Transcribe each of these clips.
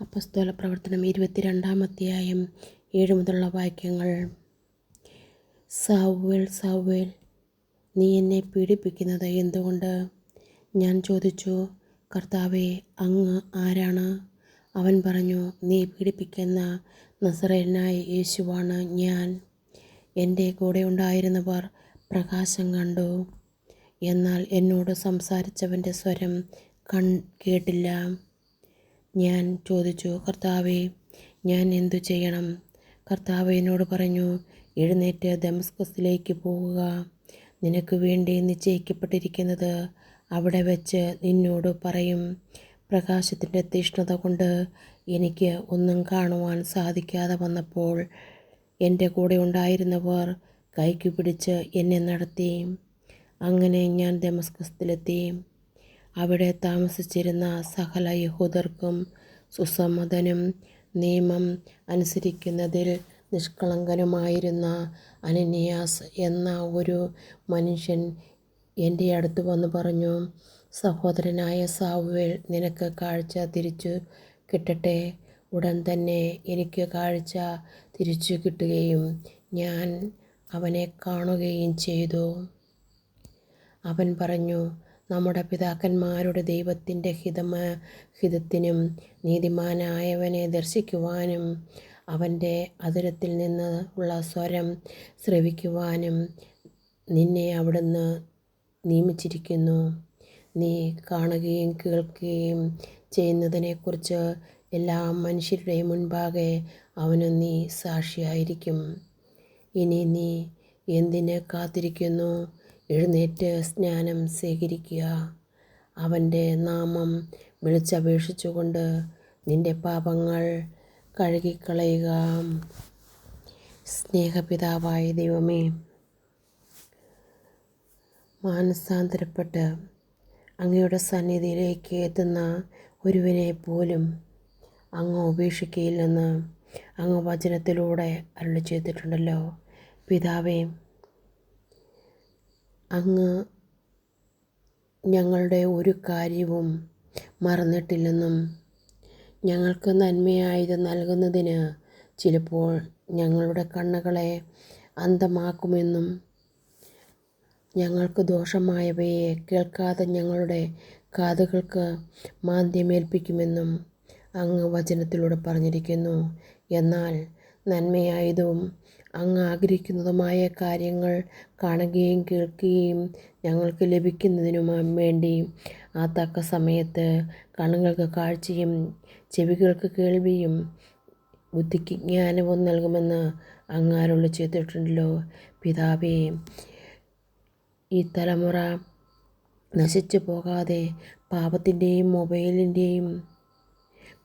അപ്പോസ്തല പ്രവർത്തനം 22-ാം അധ്യായം 7 മുതലുള്ള വാക്യങ്ങൾ. സാവുവേൽ, സാവുവേൽ, നീ എന്നെ പീഡിപ്പിക്കുന്നത് എന്തുകൊണ്ട്? ഞാൻ ചോദിച്ചു, കർത്താവേ, അങ്ങ് ആരാണ്? അവൻ പറഞ്ഞു, നീ പീഡിപ്പിക്കുന്ന നസറേയനായ യേശുവാണ് ഞാൻ. എൻ്റെ കൂടെ ഉണ്ടായിരുന്നവർ പ്രകാശം കണ്ടു, എന്നാൽ എന്നോട് സംസാരിച്ചവൻ്റെ സ്വരം കേട്ടില്ല. ഞാൻ ചോദിച്ചു, കർത്താവേ, ഞാൻ എന്തു ചെയ്യണം? കർത്താവ് എന്നോട് പറഞ്ഞു, എഴുന്നേറ്റ് ദമസ്കസിലേക്ക് പോകുക. നിനക്ക് വേണ്ടി നിശ്ചയിക്കപ്പെട്ടിരിക്കുന്നത് അവിടെ വെച്ച് നിന്നോട് പറയും. പ്രകാശത്തിൻ്റെ തീഷ്ണത കൊണ്ട് എനിക്ക് ഒന്നും കാണുവാൻ സാധിക്കാതെ വന്നപ്പോൾ എൻ്റെ കൂടെ ഉണ്ടായിരുന്നവർ കൈക്ക് പിടിച്ച് എന്നെ നടത്തി. അങ്ങനെ ഞാൻ ദമസ്കസിലെത്തി. അവിടെ താമസിച്ചിരുന്ന സകല യഹൂദർക്കും സുസമ്മതനും നിയമം അനുസരിക്കുന്നതിൽ നിഷ്കളങ്കനുമായിരുന്ന അനനിയാസ് എന്ന ഒരു മനുഷ്യൻ എൻ്റെ അടുത്ത് വന്ന് പറഞ്ഞു, സഹോദരനായ സാവുവേൽ, നിനക്ക് കാഴ്ച തിരിച്ചു കിട്ടട്ടെ. ഉടൻ തന്നെ എനിക്ക് കാഴ്ച തിരിച്ചു കിട്ടുകയും ഞാൻ അവനെ കാണുകയും ചെയ്തു. അവൻ പറഞ്ഞു, നമ്മുടെ പിതാക്കന്മാരുടെ ദൈവത്തിൻ്റെ ഹിതത്തിനും നീതിമാനായവനെ ദർശിക്കുവാനും അവൻ്റെ അധരത്തിൽ നിന്ന് ഉള്ള സ്വരം ശ്രവിക്കുവാനും നിന്നെ അവിടുന്ന് നിയമിച്ചിരിക്കുന്നു. നീ കാണുകയും കേൾക്കുകയും ചെയ്യുന്നതിനെക്കുറിച്ച് എല്ലാ മനുഷ്യരുടെയും മുൻപാകെ അവന് നീ സാക്ഷിയായിരിക്കും. ഇനി നീ എന്തിന് കാത്തിരിക്കുന്നു? എഴുന്നേറ്റ് സ്നാനം സ്വീകരിക്കുക. അവൻ്റെ നാമം വിളിച്ചപേക്ഷിച്ചുകൊണ്ട് നിന്റെ പാപങ്ങൾ കഴുകിക്കളയുക. സ്നേഹപിതാവായ ദൈവമേ, മാനസാന്തരപ്പെട്ട് അങ്ങയുടെ സന്നിധിയിലേക്ക് എത്തുന്ന ഒരുവനെ പോലും അങ്ങ് ഉപേക്ഷിക്കുകയില്ലെന്ന് അങ്ങ് വചനത്തിലൂടെ അരുളി ചെയ്തിട്ടുണ്ടല്ലോ. പിതാവേ, അങ്ങ് ഞങ്ങളുടെ ഒരു കാര്യവും മറന്നിട്ടില്ലെന്നും ഞങ്ങൾക്ക് നന്മയായത് നൽകുന്നതിന് ചിലപ്പോൾ ഞങ്ങളുടെ കണ്ണുകളെ അന്ധമാക്കുമെന്നും ഞങ്ങൾക്ക് ദോഷമായവയെ കേൾക്കാതെ ഞങ്ങളുടെ കാതുകൾക്ക് മാന്ദ്യമേൽപ്പിക്കുമെന്നും അങ്ങ് വചനത്തിലൂടെ പറഞ്ഞിരിക്കുന്നു. എന്നാൽ നന്മയായതും അങ്ങ് ആഗ്രഹിക്കുന്നതുമായ കാര്യങ്ങൾ കാണുകയും കേൾക്കുകയും ഞങ്ങൾക്ക് ലഭിക്കുന്നതിനും വേണ്ടി ആ തക്ക സമയത്ത് കണ്ണുകൾക്ക് കാഴ്ചയും ചെവികൾക്ക് കേൾവിയും ബുദ്ധിക്ക് ജ്ഞാനവും നൽകുമെന്ന് അങ്ങ് അരുളി ചെയ്തിട്ടുണ്ടല്ലോ. പിതാവേ, ഈ തലമുറ നശിച്ചു പോകാതെ പാപത്തിൻ്റെയും മൊബൈലിൻ്റെയും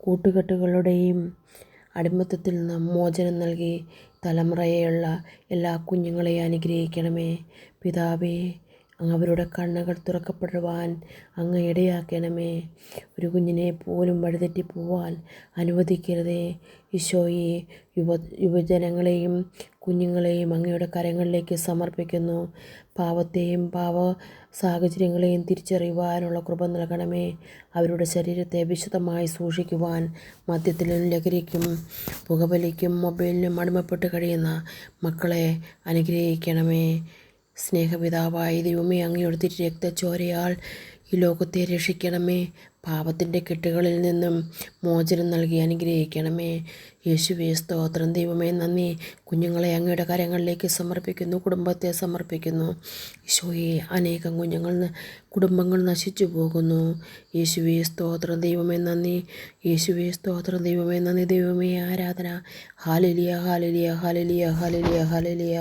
കൂട്ടുകെട്ടുകളുടെയും അടിമത്തത്തിൽ നിന്ന് മോചനം നൽകി തലമുറയുള്ള എല്ലാ കുഞ്ഞുങ്ങളെയും അനുഗ്രഹിക്കണമേ. പിതാവേ, അവരുടെ കണ്ണുകൾ തുറക്കപ്പെടുവാൻ അങ്ങ് ഇടയാക്കണമേ. ഒരു കുഞ്ഞിനെ പോലും വഴിതെറ്റിപ്പോവാൻ അനുവദിക്കരുതേ. ഈശോയെ, യുവജനങ്ങളെയും കുഞ്ഞുങ്ങളെയും അങ്ങയുടെ കരങ്ങളിലേക്ക് സമർപ്പിക്കുന്നു. പാപത്തെയും പാപ സാഹചര്യങ്ങളെയും തിരിച്ചറിയുവാനുള്ള കൃപ നൽകണമേ. അവരുടെ ശരീരത്തെ വിശുദ്ധമായി സൂക്ഷിക്കുവാൻ മദ്യത്തിലും ലഹരിക്കും പുകവലിക്കും മൊബൈലിനും അടിമപ്പെട്ട് കഴിയുന്ന മക്കളെ അനുഗ്രഹിക്കണമേ. സ്നേഹപിതാവായ ദൈവമേ, അങ്ങയുടെ തിരുരക്തച്ചോരയാൽ ഈ ലോകത്തെ രക്ഷിക്കണമേ. പാപത്തിൻ്റെ കെട്ടുകളിൽ നിന്നും മോചനം നൽകി അനുഗ്രഹിക്കണമേ. യേശുവേ, സ്തോത്രം. ദൈവമേ, നന്ദി. കുഞ്ഞുങ്ങളെ അങ്ങയുടെ കരങ്ങളിലേക്ക് സമർപ്പിക്കുന്നു, കുടുംബത്തെ സമർപ്പിക്കുന്നു. ഈശോയെ, അനേകം കുടുംബങ്ങൾ നശിച്ചു പോകുന്നു. യേശുവേ, സ്തോത്രം. ദൈവമേ, നന്ദി. യേശുവേ, സ്തോത്രം. ദൈവമേ, നന്ദി. ദൈവമേ, ആരാധന. Hallelujah, hallelujah, hallelujah, hallelujah, hallelujah.